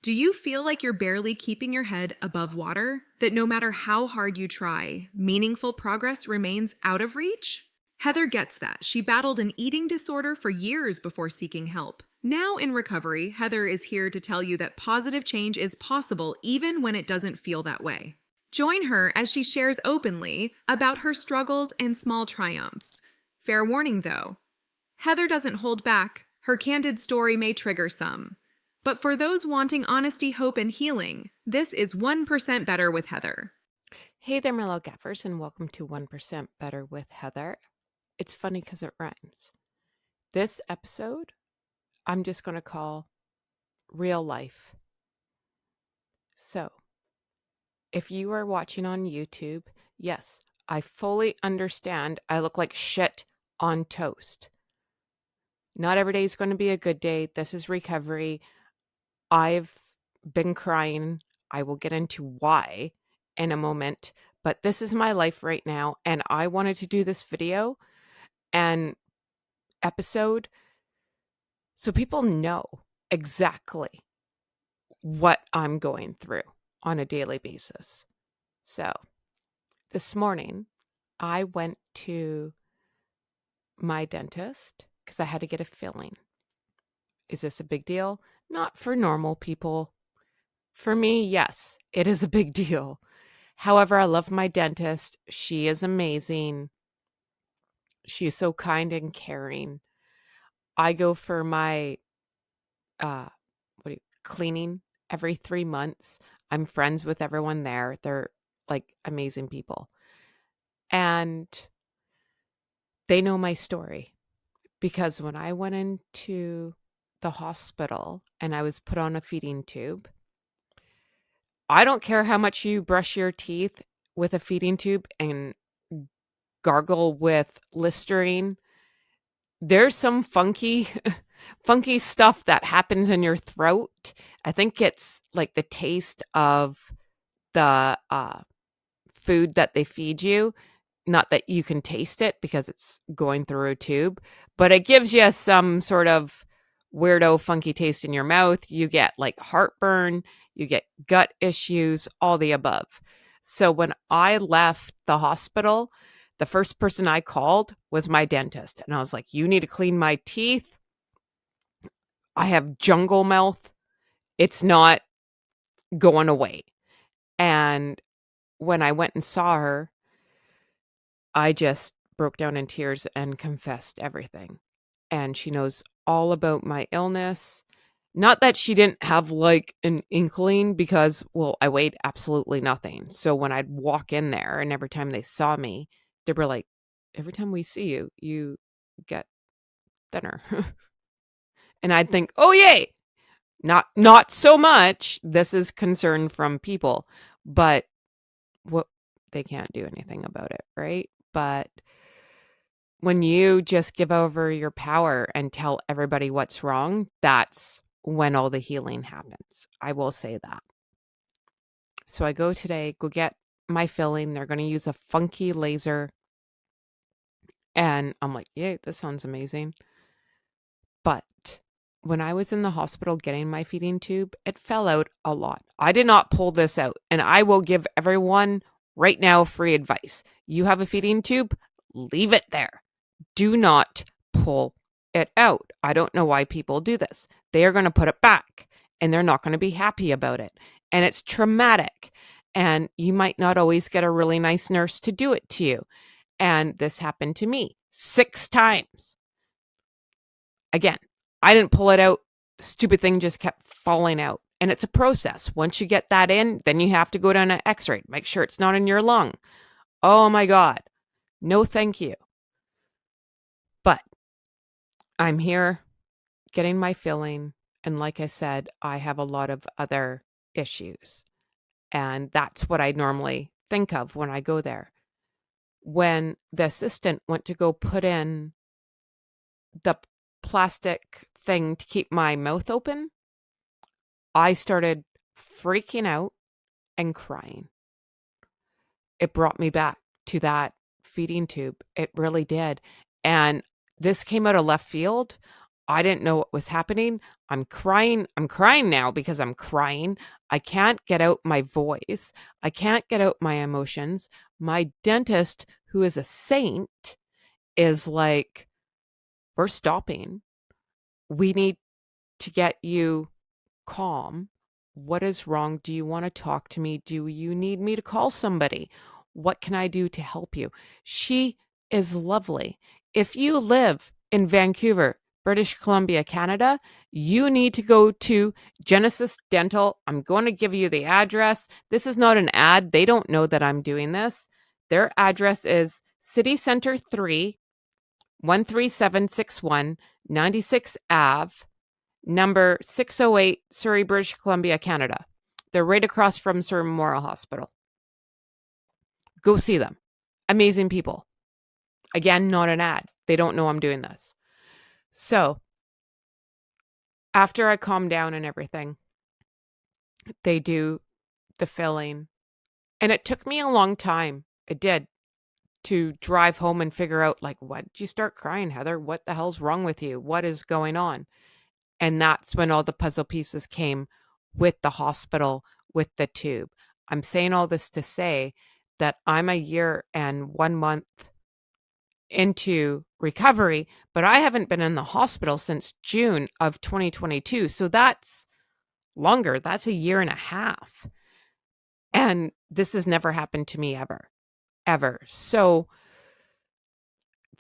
Do you feel like you're barely keeping your head above water? That no matter how hard you try, meaningful progress remains out of reach? Heather gets that. She battled an eating disorder for years before seeking help. Now in recovery, Heather is here to tell you that positive change is possible even when it doesn't feel that way. Join her as she shares openly about her struggles and small triumphs. Fair warning though, Heather doesn't hold back. Her candid story may trigger some. But for those wanting honesty, hope, and healing, this is 1% Better with Heather. Hey there, my little gaffers, and welcome to 1% Better with Heather. It's funny because it rhymes. This episode, I'm just going to call Real Life. So, if you are watching on YouTube, yes, I fully understand I look like shit on toast. Not every day is going to be a good day. This is recovery. I've been crying. I will get into why in a moment, but this is my life right now, and I wanted to do this video and episode so people know exactly what I'm going through on a daily basis. So, this morning, I went to my dentist because I had to get a filling. Is this a big deal? Not for normal people. For me, yes, it is a big deal. However, I love my dentist. She is amazing. She is so kind and caring. I go for my uh cleaning every 3 months. I'm friends with everyone there. They're like amazing people. And they know my story because when I went into the hospital and I was put on a feeding tube, I don't care how much you brush your teeth with a feeding tube and gargle with Listerine. There's some funky funky stuff that happens in your throat. I think it's like the taste of the food that they feed you. Not that you can taste it because it's going through a tube, but it gives you some sort of weirdo, funky taste in your mouth. You get like heartburn, you get gut issues, all the above. So when I left the hospital, the first person I called was my dentist. And I was like, you need to clean my teeth. I have jungle mouth. It's not going away. And when I went and saw her, I just broke down in tears and confessed everything. And she knows all about my illness. Not that she didn't have like an inkling because, well, I weighed absolutely nothing. So when I'd walk in there and every time they saw me, they were like, every time we see you, you get thinner. And I'd think, oh, yay. Not so much. This is concern from people, but what they can't do anything about it, right? But when you just give over your power and tell everybody what's wrong, that's when all the healing happens. I will say that. So I go today, go get my filling. They're going to use a funky laser. And I'm like, yay, this sounds amazing. But when I was in the hospital getting my feeding tube, it fell out a lot. I did not pull this out. And I will give everyone right now free advice. You have a feeding tube, leave it there. Do not pull it out. I don't know why people do this. They are going to put it back and they're not going to be happy about it. And it's traumatic. And you might not always get a really nice nurse to do it to you. And this happened to me 6 times. Again, I didn't pull it out. The stupid thing just kept falling out. And it's a process. Once you get that in, then you have to go down an x-ray. Make sure it's not in your lung. Oh my God. No, thank you. But I'm here getting my filling. And like I said, I have a lot of other issues. And that's what I normally think of when I go there. When the assistant went to go put in the plastic thing to keep my mouth open, I started freaking out and crying. It brought me back to that feeding tube. It really did. And this came out of left field. I didn't know what was happening. I'm crying. I'm crying now because I'm crying. I can't get out my voice. I can't get out my emotions. My dentist, who is a saint, is like, we're stopping. We need to get you calm. What is wrong? Do you want to talk to me? Do you need me to call somebody? What can I do to help you? She is lovely. If you live in Vancouver, British Columbia, Canada, you need to go to Genesis Dental. I'm going to give you the address. This is not an ad. They don't know that I'm doing this. Their address is City Center 3, 13761, 96 Ave, number 608, Surrey, British Columbia, Canada. They're right across from Surrey Memorial Hospital. Go see them. Amazing people. Again, not an ad. They don't know I'm doing this. So after I calm down and everything, they do the filling. And it took me a long time. It did, to drive home and figure out, like, what did you start crying, Heather? What the hell's wrong with you? What is going on? And that's when all the puzzle pieces came with the hospital, with the tube. I'm saying all this to say that I'm a year and 1 month into recovery, but I haven't been in the hospital since June of 2022. So that's longer. That's a year and a half. And this has never happened to me ever, ever. So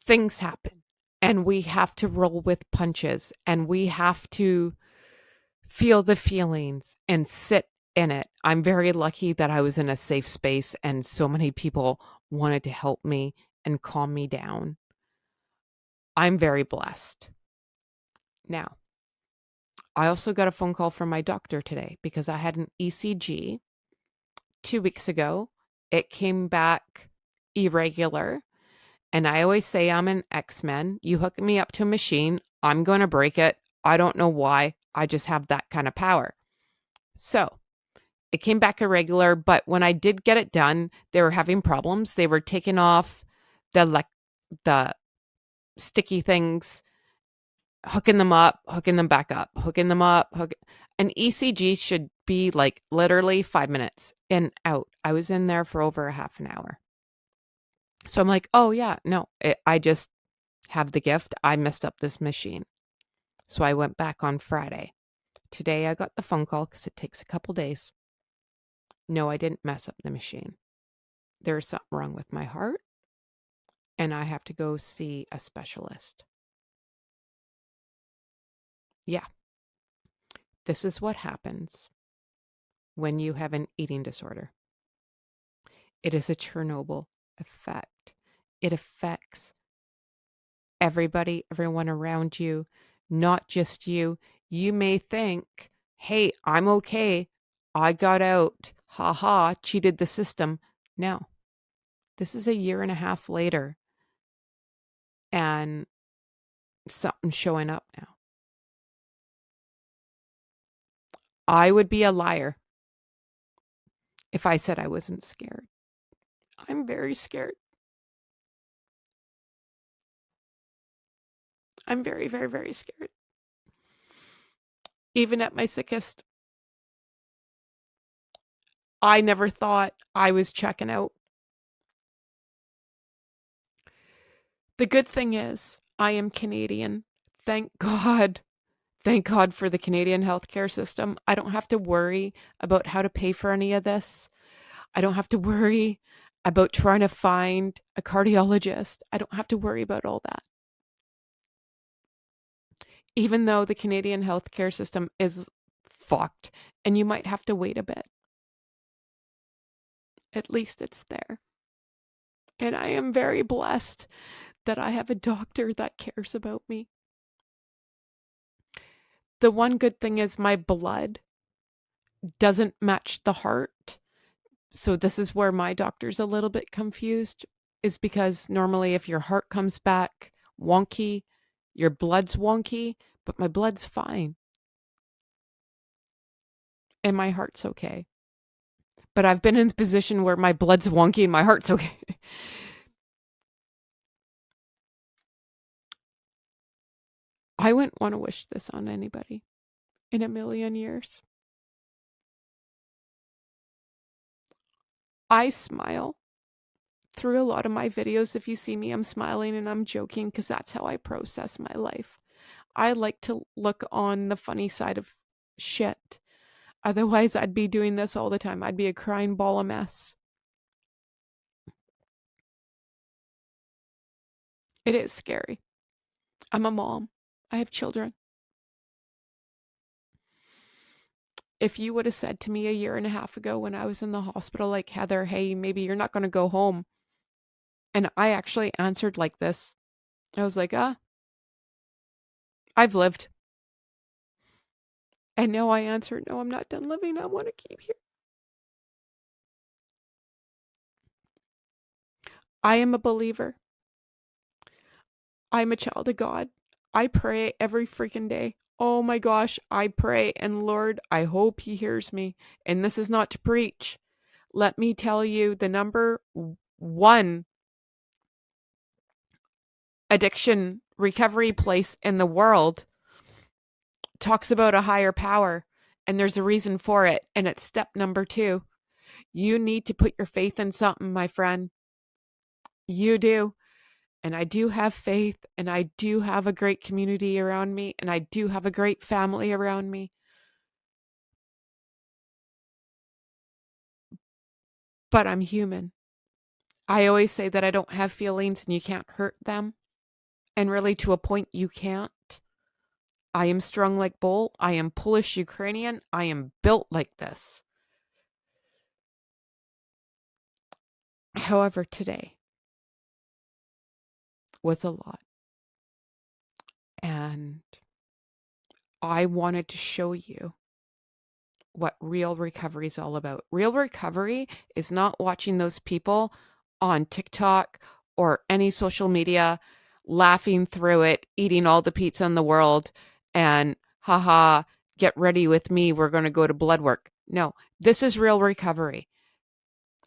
things happen and we have to roll with punches and we have to feel the feelings and sit in it. I'm very lucky that I was in a safe space and so many people wanted to help me and calm me down. I'm very blessed. Now, I also got a phone call from my doctor today because I had an ECG 2 weeks ago. It came back irregular. And I always say I'm an X-Men. You hook me up to a machine, I'm going to break it. I don't know why. I just have that kind of power. So it came back irregular, but when I did get it done, they were having problems. They were taking off the sticky things, hooking them up, hooking them back up, hooking them up. An ECG should be like literally 5 minutes in, out. I was in there for over a half an hour. So I'm like, oh yeah, no, I just have the gift. I messed up this machine. So I went back on Friday. Today I got the phone call because it takes a couple days. No, I didn't mess up the machine. There's something wrong with my heart and I have to go see a specialist. Yeah, this is what happens when you have an eating disorder. It is a Chernobyl effect. It affects everybody, everyone around you, not just you. You may think, hey, I'm okay. I got out. Ha ha, cheated the system. No, this is a year and a half later and something's showing up now. I would be a liar if I said I wasn't scared. I'm very scared. I'm very, very, very scared. Even at my sickest, I never thought I was checking out. The good thing is, I am Canadian. Thank God. Thank God for the Canadian healthcare system. I don't have to worry about how to pay for any of this. I don't have to worry about trying to find a cardiologist. I don't have to worry about all that. Even though the Canadian healthcare system is fucked and you might have to wait a bit, at least it's there. And I am very blessed that I have a doctor that cares about me. The one good thing is my blood doesn't match the heart. So this is where my doctor's a little bit confused, is because normally if your heart comes back wonky, your blood's wonky, but my blood's fine. And my heart's okay. But I've been in the position where my blood's wonky and my heart's okay. I wouldn't want to wish this on anybody in a million years. I smile through a lot of my videos. If you see me, I'm smiling and I'm joking because that's how I process my life. I like to look on the funny side of shit. Otherwise, I'd be doing this all the time. I'd be a crying ball of mess. It is scary. I'm a mom. I have children. If you would have said to me a year and a half ago when I was in the hospital, like, Heather, hey, maybe you're not going to go home. And I actually answered like this. I was like, I've lived. And now I answered, no, I'm not done living. I want to keep here. I am a believer. I'm a child of God. I pray every freaking day. Oh my gosh, I pray. And Lord, I hope He hears me. And this is not to preach. Let me tell you, the number one addiction recovery place in the world talks about a higher power. And there's a reason for it. And it's step number 2. You need to put your faith in something, my friend. You do. And I do have faith, and I do have a great community around me, and I do have a great family around me. But I'm human. I always say that I don't have feelings and you can't hurt them. And really, to a point, you can't. I am strong like bull. I am Polish Ukrainian. I am built like this. However, today was a lot. And I wanted to show you what real recovery is all about. Real recovery is not watching those people on TikTok or any social media laughing through it, eating all the pizza in the world, and haha, get ready with me. We're going to go to blood work. No, this is real recovery.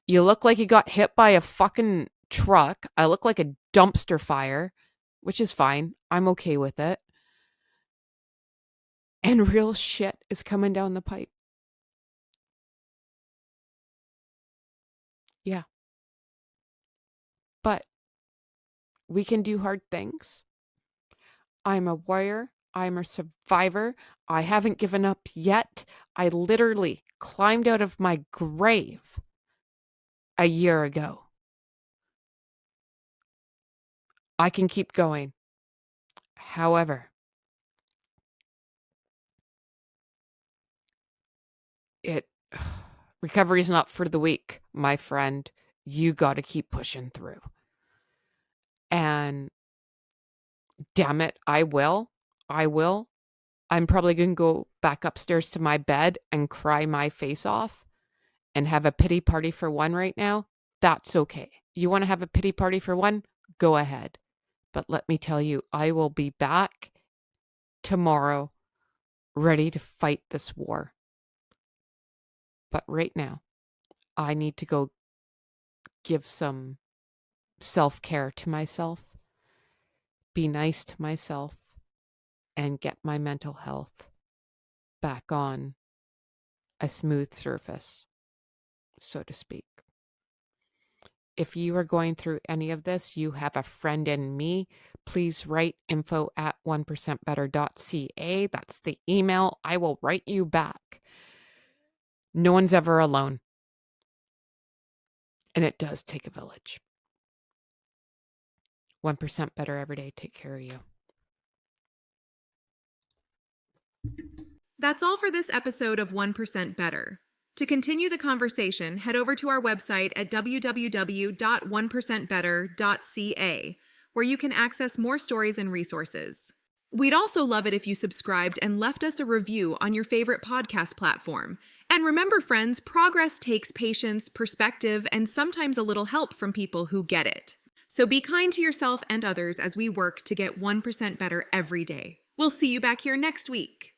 You look like you got hit by a fucking truck. I look like a dumpster fire, which is fine. I'm okay with it. And real shit is coming down the pipe. Yeah. But we can do hard things. I'm a warrior. I'm a survivor. I haven't given up yet. I literally climbed out of my grave a year ago. I can keep going. However, recovery is not for the weak, my friend. You got to keep pushing through. And damn it, I will. I will. I'm probably going to go back upstairs to my bed and cry my face off and have a pity party for one right now. That's okay. You want to have a pity party for one? Go ahead. But let me tell you, I will be back tomorrow ready to fight this war. But right now, I need to go give some self-care to myself, be nice to myself, and get my mental health back on a smooth surface, so to speak. If you are going through any of this, you have a friend in me, please write info@1percentbetter.ca. That's the email. I will write you back. No one's ever alone. And it does take a village. 1% better every day. Take care of you. That's all for this episode of 1% Better. To continue the conversation, head over to our website at www.1percentbetter.ca, where you can access more stories and resources. We'd also love it if you subscribed and left us a review on your favorite podcast platform. And remember, friends, progress takes patience, perspective, and sometimes a little help from people who get it. So be kind to yourself and others as we work to get 1% better every day. We'll see you back here next week.